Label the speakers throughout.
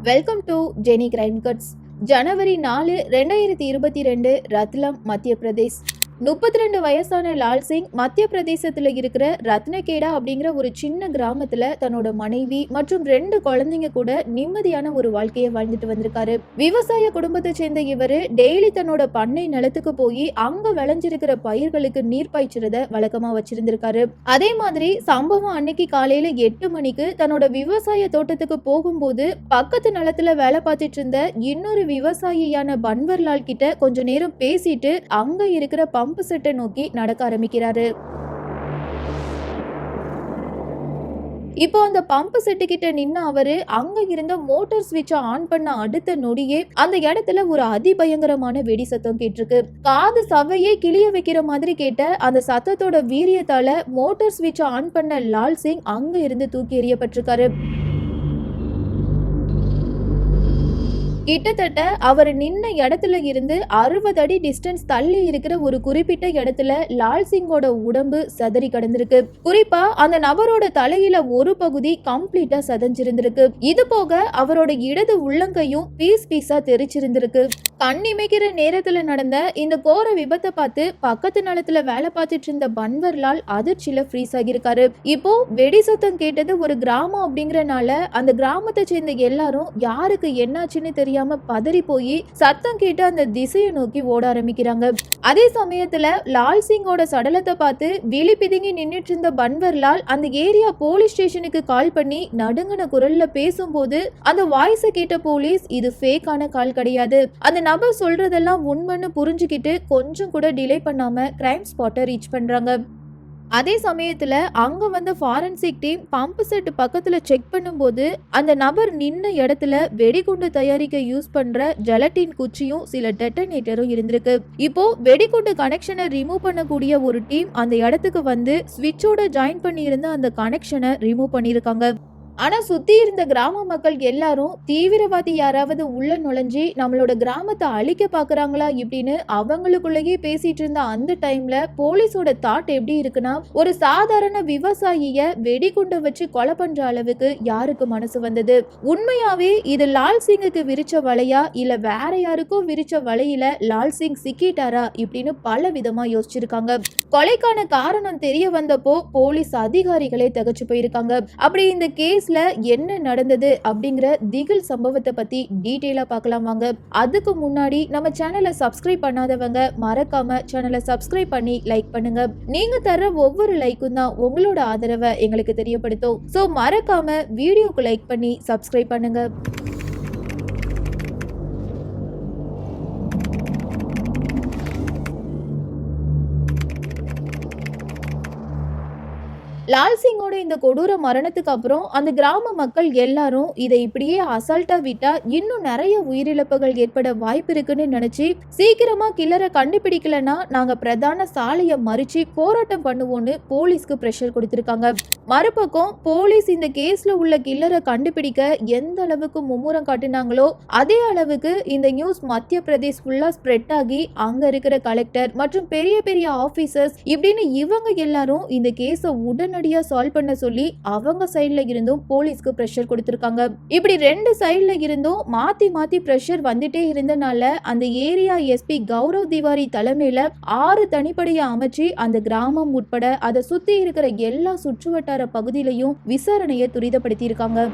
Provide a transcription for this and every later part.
Speaker 1: Welcome to Jeni crime cuts. ஜனவரி 4, 2022 ரத்லம், மத்திய பிரதேஷ். 32 வயசான லால் சிங் மத்திய பிரதேசத்துல இருக்கிற ரத்னகேடா அப்படிங்கிற ஒரு சின்ன கிராமத்துல தன்னோட மனைவி மற்றும் 2 குழந்தைங்க கூட நிம்மதியான ஒரு வாழ்க்கையை வாழ்ந்துட்டு வந்திருக்காரு. விவசாய குடும்பத்தை சேர்ந்த இவரு டெய்லி தன்னோட பண்ணை நிலத்துக்கு போய் அங்க விளைஞ்சிருக்கிற பயிர்களுக்கு நீர் பாய்ச்சறத வழக்கமா வச்சிருந்திருக்காரு. அதே மாதிரி சம்பவம் அன்னைக்கு காலையில 8 மணிக்கு தன்னோட விவசாய தோட்டத்துக்கு போகும்போது பக்கத்து நிலத்துல வேலை பார்த்துட்டு இருந்த இன்னொரு விவசாயியான பன்வர்லால் கிட்ட கொஞ்ச நேரம் பேசிட்டு அங்க இருக்கிற பம்பு செட்டை நோக்கி நடக்க ஆரம்பிக்கிறாரு. இப்போ அந்த பம்பு செட்டு கிட்ட நின்ன அவரு அங்க இருந்த மோட்டார் ஸ்விட்ச ஆன் பண்ண அடுத்த நொடியே அந்த இடத்துல ஒரு அதிபயங்கரமான வெடி சத்தம் கேட்டிருக்கு. காது சவையே கிளிய வைக்கிற மாதிரி கேட்ட அந்த சத்தத்தோட வீரியத்தால மோட்டார் ஸ்விட்ச ஆன் பண்ண லால் சிங் அங்க இருந்து தூக்கி எறியப்பட்டிருக்காரு. கிட்டத்தட்ட அவர் நின்ன இடத்துல இருந்து 60 அடி டிஸ்டன்ஸ் தள்ளி இருக்கிற ஒரு குறிப்பிட்ட இடத்துல லால் சிங்கோட உடம்பு சதறி கடந்திருக்கு. குறிப்பா அந்த நபரோட தலையில ஒரு பகுதி கம்ப்ளீட்டா சதஞ்சிருந்திருக்கு. இது போக அவரோட இடது உள்ளங்கையும் பீஸா தெரிச்சிருந்திருக்கு. கண்ணிமைக்கிற நேரத்துல நடந்த இந்த கோர விபத்தை பார்த்து பக்கத்து நிலத்துல வேலை பார்த்துட்டு இருந்த பன்வர்லால் அதிர்ச்சியில ஃப்ரீஸ் ஆகியிருக்காரு. இப்போ வெடி சத்தம் கேட்டது ஒரு கிராமம் அப்படிங்கறனால அந்த கிராமத்தை சேர்ந்த எல்லாரும் யாருக்கு என்னாச்சுன்னு தெரியாம பதறி போய் சத்தம் கேட்டு அந்த திசையை நோக்கி ஓட ஆரம்பிக்கிறாங்க. அதே சமயத்துல லால் சிங்கோட சடலத்தை பார்த்து விழி பிதுங்கி நின்னுட்டு இருந்த பன்வர்லால் அந்த ஏரியா போலீஸ் ஸ்டேஷனுக்கு கால் பண்ணி நடுங்கின குரல்ல பேசும்போது அந்த வாய்ஸை கேட்ட போலீஸ் இது ஃபேக்கான கால் கிடையாது, அந்த நபர் சொல்றதெல்லாம் உண்மைன்னு புரிஞ்சுக்கிட்டு கொஞ்சம் கூட டிலே பண்ணாம கிரைம் ஸ்பாட்டை ரீச் பண்றாங்க. அதே சமயத்துல அங்க வந்த ஃபாரன்சிக் டீம் பம்பு செட் பக்கத்துல செக் பண்ணும்போது அந்த நபர் நின்ன இடத்துல வெடிகுண்டு தயாரிக்க யூஸ் பண்ற ஜெலட்டின் குச்சியும் சில டெட்டனேட்டரும் இருந்திருக்கு. இப்போ வெடிகுண்டு கனெக்ஷனை ரிமூவ் பண்ணக்கூடிய ஒரு டீம் அந்த இடத்துக்கு வந்து ஸ்விட்சோட ஜாயின் பண்ணி இருந்த அந்த கனெக்ஷனை ரிமூவ் பண்ணிருக்காங்க. ஆனா சுத்தி இருந்த கிராம மக்கள் எல்லாரும் தீவிரவாதி யாராவது உள்ள நுழைஞ்சி நம்மளோட கிராமத்தை அழிக்க பாக்குறாங்களா இப்படின்னு அவங்களுக்குள்ளேயே பேசிட்டு இருந்த அந்த டைம்ல போலீஸோட தாட் எப்படி இருக்குன்னா, ஒரு சாதாரண விவசாயிய வெடிகுண்டை வச்சு கொலை பண்ற அளவுக்கு யாருக்கு மனசு வந்தது? உண்மையாவே இது லால் சிங்குக்கு விரிச்ச வலையா இல்ல வேற யாருக்கும் விரிச்ச வலையில லால் சிங் சிக்கிட்டாரா இப்படின்னு பல விதமா யோசிச்சிருக்காங்க. கொலைக்கான காரணம் தெரிய வந்தப்போ போலீஸ் அதிகாரிகளே திகச்சு போயிருக்காங்க. அப்படி இந்த கேஸ் என்ன நடந்தது அப்படிங்கிற திகில் சம்பவத்தை பத்தி டீடைலா பார்க்கலாம் வாங்க. அதுக்கு முன்னாடி நம்ம சேனலை சப்ஸ்கிரைப் பண்ணாதவங்க மறக்காம சேனலை சப்ஸ்கிரைப் பண்ணி லைக் பண்ணுங்க. நீங்க தர ஒவ்வொரு லைக்கும் தான் உங்களோட ஆதரவை எங்களுக்கு தெரியப்படுத்தும். சோ மறக்காம வீடியோக்கு லைக் பண்ணி சப்ஸ்கிரைப் பண்ணுங்க. லால் சிங்கோட இந்த கொடூர மரணத்துக்கு அப்புறம் அந்த கிராம மக்கள் எல்லாரும் இதை இப்படியே அசால்ட்டா விட்டா இன்னும் நிறைய உயிரிழப்புகள் ஏற்பட வாய்ப்பு இருக்குன்னு நினைச்சு சீக்கிரமா கில்லரை கண்டுபிடிக்கலன்னா நாங்க பிரதான சாலையை மறிச்சு போராட்டம் பண்ணுவோம்னு போலீஸ்க்கு பிரஷர் கொடுத்திருக்காங்க. மறுபக்கம் போலீஸ் இந்த கேஸ்ல உள்ள கில்லரை கண்டுபிடிக்க எந்த அளவுக்கு மும்முரம் காட்டினாங்களோ அதே அளவுக்கு இந்த நியூஸ் மத்திய பிரதேஷ் ஃபுல்லா ஸ்ப்ரெட் ஆகி அங்க இருக்கிற கலெக்டர் மற்றும் பெரிய பெரிய ஆபீசர்ஸ் இப்படின்னு இவங்க எல்லாரும் இந்த கேஸை உடனடியா சால்வ் பண்ண சொல்லி அவங்க சைட்ல இருந்தும் போலீஸ்க்கு பிரஷர் கொடுத்திருக்காங்க. இப்படி 2 சைட்ல இருந்தும் மாத்தி மாத்தி பிரஷர் வந்துட்டே இருந்தனால அந்த ஏரியா எஸ்பி கௌரவ் திவாரி தலைமையில 6 தனிப்படையை அமைச்சு அந்த கிராமம் உட்பட அதை சுத்தி இருக்கிற எல்லா சுற்றுவட்டார பகுதியிலையும் விசாரணையை துரிதப்படுத்தி இருக்காங்க.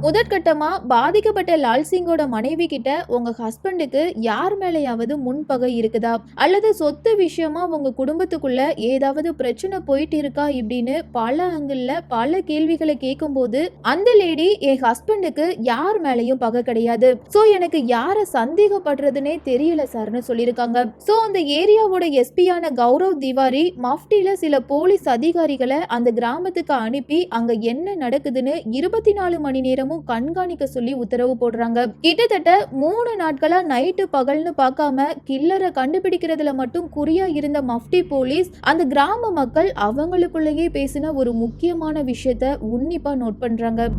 Speaker 1: முதற்கட்டமா பாதிக்கப்பட்ட லால் சிங்கோட மனைவி கிட்ட உங்க ஹஸ்பண்டுக்கு யார் மேலேயாவது முன்பகை இருக்குதா அல்லது சொத்து விஷயமா உங்க குடும்பத்துக்குள்ள ஏதாவது பிரச்சனை போயிட்டு இருக்கா இப்படின்னு பல ஆங்கிள் பல கேள்விகளை கேட்கும் போது அந்த லேடி என் ஹஸ்பண்டுக்கு யார் மேலேயும் பகை கிடையாது, சோ எனக்கு யார சந்தேகப்படுறதுன்னே தெரியல சார்னு சொல்லியிருக்காங்க. சோ அந்த ஏரியாவோட எஸ்பியான கௌரவ் திவாரி மஃப்டில சில போலீஸ் அதிகாரிகளை அந்த கிராமத்துக்கு அனுப்பி அங்க என்ன நடக்குதுன்னு 24 மணி நேரம் கண்காணிக்க சொல்லி உத்தரவு போடுறாங்க. கிட்டத்தட்ட 3 நாட்களா நைட்டு பகல்னு பார்க்காம கில்லரை கண்டுபிடிக்கிறதுல மட்டும் குறியா இருந்த மஃப்டி போலீஸ் அந்த கிராம மக்கள் அவங்களுக்குள்ளேயே பேசின ஒரு முக்கியமான விஷயத்தை உன்னிப்பா நோட் பண்றாங்க.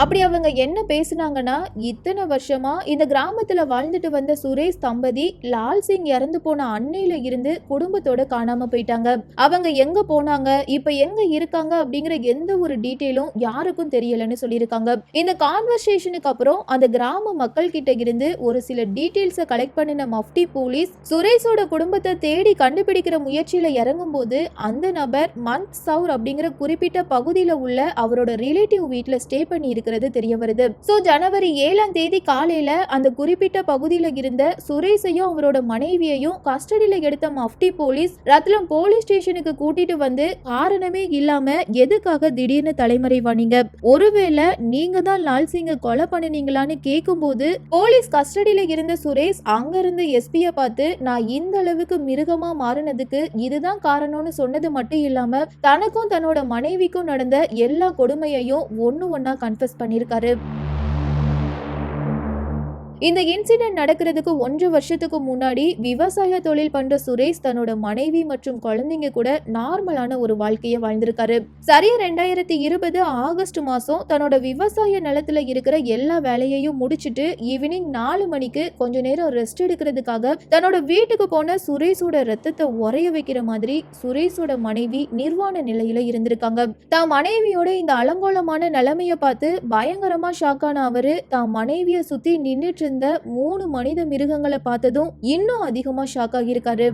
Speaker 1: அப்படி அவங்க என்ன பேசுனாங்கன்னா, இத்தனை வருஷமா இந்த கிராமத்துல வாழ்ந்துட்டு வந்த சுரேஷ் தம்பதி லால் சிங் இறந்து போன அன்னையில இருந்து குடும்பத்தோட காணாம போயிட்டாங்க. அவங்க எங்க போனாங்க, இப்ப எங்க இருக்காங்க அப்படிங்கிற எந்த ஒரு டீட்டெயிலும் யாருக்கும் தெரியலன்னு சொல்லியிருக்காங்க. இந்த கான்வர்சேஷனுக்கு அப்புறம் அந்த கிராம மக்கள் கிட்ட இருந்து ஒரு சில டீட்டெயில்ஸை கலெக்ட் பண்ணின மஃப்டி போலீஸ் சுரேஷோட குடும்பத்தை தேடி கண்டுபிடிக்கிற முயற்சியில இறங்கும் போது அந்த நபர் மந்த் சவுர் அப்படிங்கிற குறிப்பிட்ட பகுதியில உள்ள அவரோட ரிலேட்டிவ் வீட்டுல ஸ்டே பண்ணி இருக்கிறது தெரிய வருது. சோ ஜனவரி 7ஆம் தேதி காலையில அந்த குறிப்பிட்ட பகுதியில இருந்த சுரேஷையும் அவரோட மனைவியையும் கஸ்டடியில எடுத்த மஃப்டி போலீஸ் ரத்லம் போலீஸ் ஸ்டேஷனுக்கு கூட்டிட்டு வந்து காரணமே இல்லாம எதுக்காக திடீர்னு தலைமறைவானீங்க, ஒருவேளை நீங்க தான் லால் சிங்கை கொலை பண்ணினீங்களான்னு கேட்கும்போது போலீஸ் கஸ்டடியில இருந்த சுரேஷ் அங்க இருந்து எஸ்பியை பார்த்து நான் இந்த அளவுக்கு மிருகமா மாறினதுக்கு இதுதான் காரணம்னு சொன்னது மட்டும் இல்லாம தனக்கும் தன்னோட மனைவிக்கும் நடந்த எல்லா கொடுமையையும் ஒண்ணா கன்ஃபஸ் பண்ணிருக்காரு. இந்த இன்சிடென்ட் நடக்கிறதுக்கு 1 வருஷத்துக்கு முன்னாடி விவசாய தொழில் பண்ற சுரேஷ் தன்னோட மனைவி மற்றும் குழந்தைங்க கூட நார்மலான ஒரு வாழ்க்கையை வாழ்ந்திருக்காரு. சரியா 2020 ஆகஸ்ட் மாசம் தன்னோட விவசாய நிலத்துல இருக்கிற எல்லா வேலையையும் முடிச்சிட்டு ஈவினிங் 4 மணிக்கு கொஞ்ச நேரம் ரெஸ்ட் எடுக்கிறதுக்காக தன்னோட வீட்டுக்கு போன சுரேஷோட ரத்தத்தை உறைய வைக்கிற மாதிரி சுரேஷோட மனைவி நிர்வாண நிலையில இருந்திருக்காங்க. தான் மனைவியோட இந்த அலங்கோலமான நிலைமைய பார்த்து பயங்கரமா ஷாக்கான அவரு தான் மனைவிய சுத்தி நின்னுட்டு இருந்த 3 மனித மிருகங்களை பார்த்ததும் இன்னும் அதிகமா ஷாக் ஆகியிருக்காரு.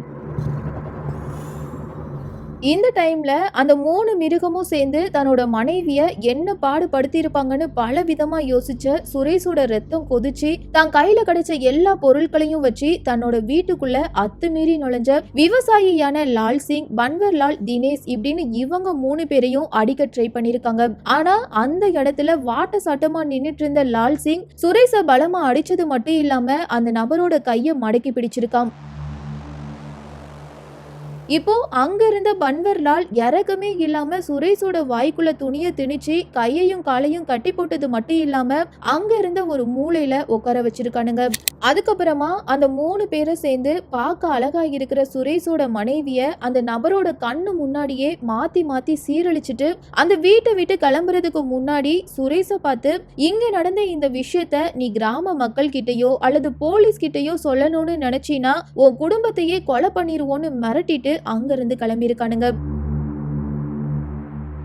Speaker 1: இந்த டைம்ல அந்த 3 மிருகமும் சேர்ந்து தன்னோட மனைவிய என்ன பாடுபடுத்தி இருப்பாங்கன்னு பல விதமா யோசிச்ச சுரேஷோட ரத்தம் கொதிச்சு தான் கையில கிடைச்ச எல்லா பொருட்களையும் வச்சு தன்னோட வீட்டுக்குள்ள அத்துமீறி நுழைஞ்ச விவசாயியான லால் சிங், பன்வர்லால், தினேஷ் இப்படின்னு இவங்க 3 பேரையும் அடிக்க ட்ரை பண்ணிருக்காங்க. ஆனா அந்த இடத்துல வாட்ட சாட்டமா நின்னுட்டு இருந்த லால் சிங் சுரேஷ பலமா அடிச்சது மட்டும் இல்லாம அந்த நபரோட கைய மடக்கி பிடிச்சிருக்கான். இப்போ அங்க இருந்த பன்வர்லால் இறக்கமே இல்லாம சுரேஷோட வாய்க்குள்ள துணிய திணிச்சு கையையும் காலையும் கட்டி போட்டது மட்டும் இல்லாம அங்க இருந்த ஒரு மூலையில உட்கார வச்சிருக்கானுங்க. அதுக்கப்புறமா அந்த 3 பேரும் சேர்ந்து பார்க்க அழகா இருக்கிற சுரேஷோட மனைவிய அந்த நபரோட கண்ணு முன்னாடியே மாத்தி மாத்தி சீரழிச்சிட்டு அந்த வீட்டை விட்டு கிளம்புறதுக்கு முன்னாடி சுரேஷ பார்த்து இங்க நடந்த இந்த விஷயத்த நீ கிராம மக்கள் கிட்டயோ அல்லது போலீஸ் கிட்டயோ சொல்லணும்னு நினைச்சினா உன் குடும்பத்தையே கொலை பண்ணிருவோன்னு மிரட்டிட்டு அங்கிருந்து கிளம்பியிருக்கானுங்க.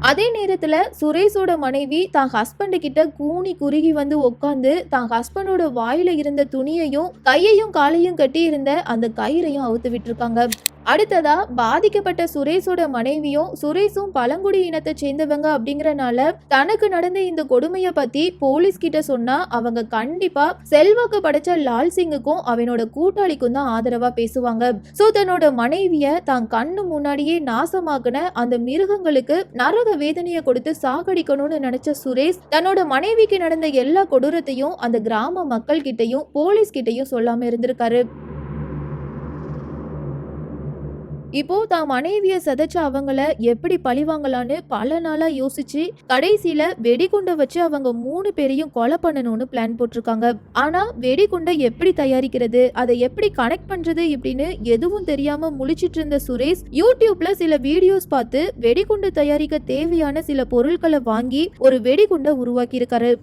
Speaker 1: அதே நேரத்துல சுரேஷோட மனைவி தான் ஹஸ்பண்ட் கிட்ட கூனி குறுகி வந்து உட்காந்து தான் ஹஸ்பண்டோட வாயில இருந்த துணியையும் கையையும் காலையும் கட்டி இருந்த அந்த கயிறையும் அவுத்து விட்டுருக்காங்க. அடுத்ததா பாதிக்கப்பட்ட சுரேஷோட மனைவியும் சுரேஷும் பழங்குடி இனத்தை சேர்ந்தவங்க அப்படிங்கறனால தனக்கு நடந்த இந்த கொடுமையை பத்தி போலீஸ் கிட்ட சொன்னா அவங்க கண்டிப்பா செல்வாக்கு படைச்ச லால் சிங்குக்கும் அவனோட கூட்டாளிக்கும் தான் ஆதரவா பேசுவாங்க. சோ தன்னோட மனைவிய தான் கண்ணு முன்னாடியே நாசமாக்குன அந்த மிருகங்களுக்கு நரக வேதனையை கொடுத்து சாகடிக்கணும்னு நினைச்ச சுரேஷ் தன்னோட மனைவிக்கு நடந்த எல்லா கொடூரத்தையும் அந்த கிராம மக்கள் கிட்டையும் போலீஸ் கிட்டையும் சொல்லாம இருந்திருக்காரு. இப்போ தான் மனைவிய சதைச்ச அவங்கள எப்படி பழிவாங்கலான்னு பல நாளா யோசிச்சு கடைசியில வெடிகுண்டை வச்சு அவங்க 3 பேரையும் கொலை பண்ணணும்னு பிளான் போட்டிருக்காங்க. ஆனா வெடிகுண்டை எப்படி தயாரிக்கிறது, அதை எப்படி கனெக்ட் பண்றது இப்படின்னு எதுவும் தெரியாம முழிச்சிட்டு இருந்த சுரேஷ் யூடியூப்ல சில வீடியோஸ் பார்த்து வெடிகுண்டு தயாரிக்க தேவையான சில பொருட்களை வாங்கி ஒரு வெடிகுண்டை உருவாக்கி இருக்காரு.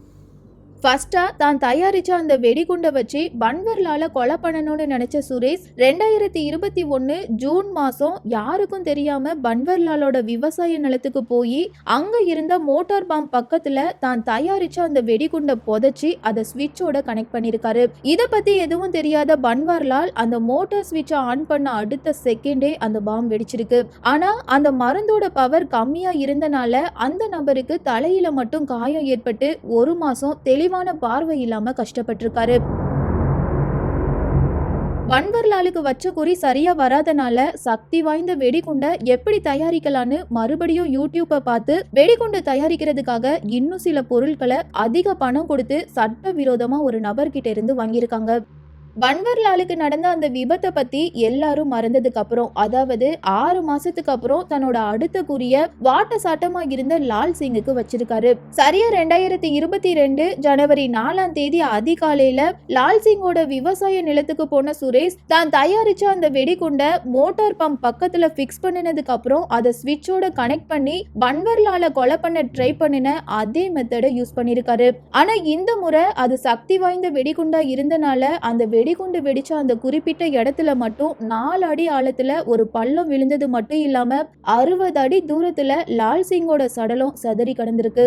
Speaker 1: ஃபர்ஸ்டா தான் தயாரிச்ச அந்த வெடிகுண்டை வச்சு பன்வர்லால கொலை பண்ணணும்னு நினைச்ச சுரேஷ் 2021 ஜூன் மாசம் யாருக்கும் தெரியாம பன்வர்லாலோட விவசாய நிலத்துக்கு போய் அங்க இருந்த மோட்டார் பாம் பக்கத்துல தான் தயாரிச்ச அந்த வெடிகுண்டை புதைச்சி அதை ஸ்விட்சோட கனெக்ட் பண்ணிருக்காரு. இதை பத்தி எதுவும் தெரியாத பன்வர்லால் அந்த மோட்டார் ஸ்விட்சை ஆன் பண்ண அடுத்த செகண்டே அந்த பாம் வெடிச்சிருக்கு. ஆனா அந்த மருந்தோட பவர் கம்மியா இருந்தனால அந்த நபருக்கு தலையில மட்டும் காயம் ஏற்பட்டு 1 மாசம் தெளிவான பார்வை இல்லாம கஷ்டப்பட்டிருக்காரு. பன்வர்லாலுக்கு வச்ச குறி சரியா வராதனால சக்தி வாய்ந்த வெடிகுண்டை எப்படி தயாரிக்கலான்னு மறுபடியும் யூடியூப்பை பார்த்து வெடிகுண்டு தயாரிக்கிறதுக்காக இன்னும் சில பொருட்களை அதிக பணம் கொடுத்து சட்ட விரோதமா ஒரு நபர்கிட்ட இருந்து வாங்கியிருக்காங்க. பன்வர்லாலுக்கு நடந்த அந்த விபத்தை பத்தி எல்லாரும் மறந்ததுக்கு அப்புறம், அதாவது 6 மாசத்துக்கு அப்புறம் தன்னோட அடுத்த குறிய வாட்ட சாட்டமா இருந்த லால் சிங்குக்கு வச்சிருக்காரு. சரியா 2022 ஜனவரி 4ஆம் தேதி அதிகாலையில லால் சிங்கோட விவசாய நிலத்துக்கு போன சுரேஷ் தான் தயாரிச்ச அந்த வெடிகுண்ட மோட்டார் பம்ப் பக்கத்துல பிக்ஸ் பண்ணினதுக்கு அப்புறம் அதை ஸ்விட்சோட கனெக்ட் பண்ணி பன்வர்லால கொலை பண்ண ட்ரை பண்ணின அதே மெத்தடை யூஸ் பண்ணிருக்காரு. ஆனா இந்த முறை அது சக்தி வாய்ந்த வெடிகுண்டா இருந்தனால அந்த வெடிகுண்டு வெடிச்ச அந்த குறிப்பிட்ட இடத்துல மட்டும் 4 அடி ஆழத்துல ஒரு பள்ளம் விழுந்தது மட்டும் இல்லாம 60 அடி தூரத்துல லால் சிங்கோட சடலம் சதறி கடந்திருக்கு.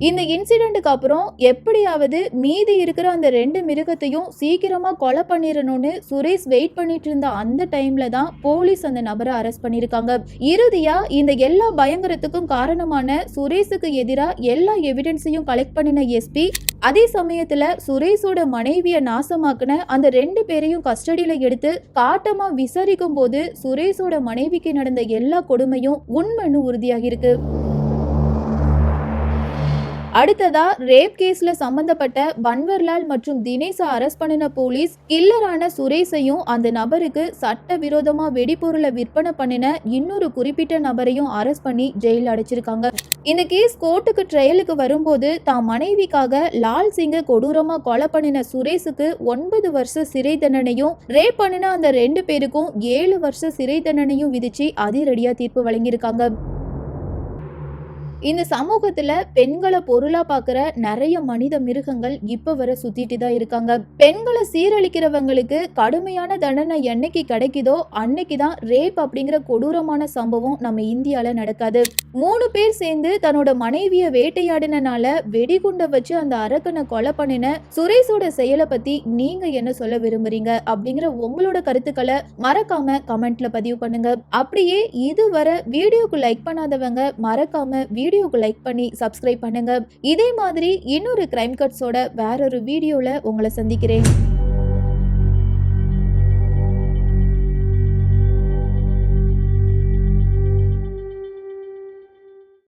Speaker 1: இந்த இன்சிடென்ட்டுக்கு அப்புறம் எப்படியாவது மீதி இருக்கிற அந்த 2 மிருகத்தையும் சீக்கிரமா கொலை பண்ணிடணும்னு சுரேஷ் வெயிட் பண்ணிட்டு இருந்த அந்த டைம்ல தான் போலீஸ் அந்த நபரை அரெஸ்ட் பண்ணிருக்காங்க. இறுதியா இந்த எல்லா பயங்கரத்துக்கும் காரணமான சுரேஷுக்கு எதிரா எல்லா எவிடன்ஸையும் கலெக்ட் பண்ணின எஸ்பி அதே சமயத்துல சுரேஷோட மனைவிய நாசமாக்குன அந்த 2 பேரையும் கஸ்டடியில எடுத்து காட்டமா விசாரிக்கும் போது சுரேஷோட மனைவிக்கு நடந்த எல்லா கொடுமையும் உண்மைன்னு உறுதியாகிருக்கு. அடுத்ததா ரேப் கேஸ்ல சம்பந்தப்பட்ட பன்வர்லால் மற்றும் தினேஷை அரெஸ்ட் பண்ணின போலீஸ் கில்லரான சுரேஷையும் அந்த நபருக்கு சட்டவிரோதமா வெடிபொருளை விற்பனை பண்ணின இன்னொரு குறிப்பிட்ட நபரையும் அரெஸ்ட் பண்ணி ஜெயில் அடைச்சிருக்காங்க. இந்த கேஸ் கோர்ட்டுக்கு ட்ரையலுக்கு வரும்போது தான் மனைவிக்காக லால் சிங்கை கொடூரமா கொலை பண்ணின சுரேஷுக்கு 9 வருஷ சிறை தண்டனையும் ரேப் பண்ணின அந்த 2 பேருக்கும் 7 வருஷ சிறை தண்டனையும் விதிச்சு அதிரடியா தீர்ப்பு வழங்கியிருக்காங்க. இந்த சமூகத்துல பெண்களை பொருளா பாக்குற நிறைய மனித மிருகங்கள் இப்ப வர சுத்திட்டு தான் இருக்காங்க. பெண்களை சீரழிக்கிறவங்களுக்கு கடுமையான தண்டனை என்னைக்கு கிடைக்குதோ அன்னைக்குதான் ரேப் அப்படிங்கிற கொடூரமான சம்பவம் நம்ம இந்தியால நடக்காது. 3 பேர் சேர்ந்து தன்னோட மனைவிய வேட்டையாடினால வெடிகுண்டை வச்சு அந்த அரக்கனை கொலை பண்ணின சுரேஷோட செயலை பத்தி நீங்க என்ன சொல்ல விரும்புறீங்க அப்படிங்கிற உங்களோட கருத்துக்களை மறக்காம கமெண்ட்ல பதிவு பண்ணுங்க. அப்படியே இதுவரை வீடியோக்கு லைக் பண்ணாதவங்க மறக்காம வீடியோக்கு லைக் பண்ணி சப்ஸ்கிரைப் பண்ணுங்க. இதே மாதிரி இன்னொரு கிரைம் கட்ஸோட வேறொரு வீடியோல உங்களை சந்திக்கிறேன்.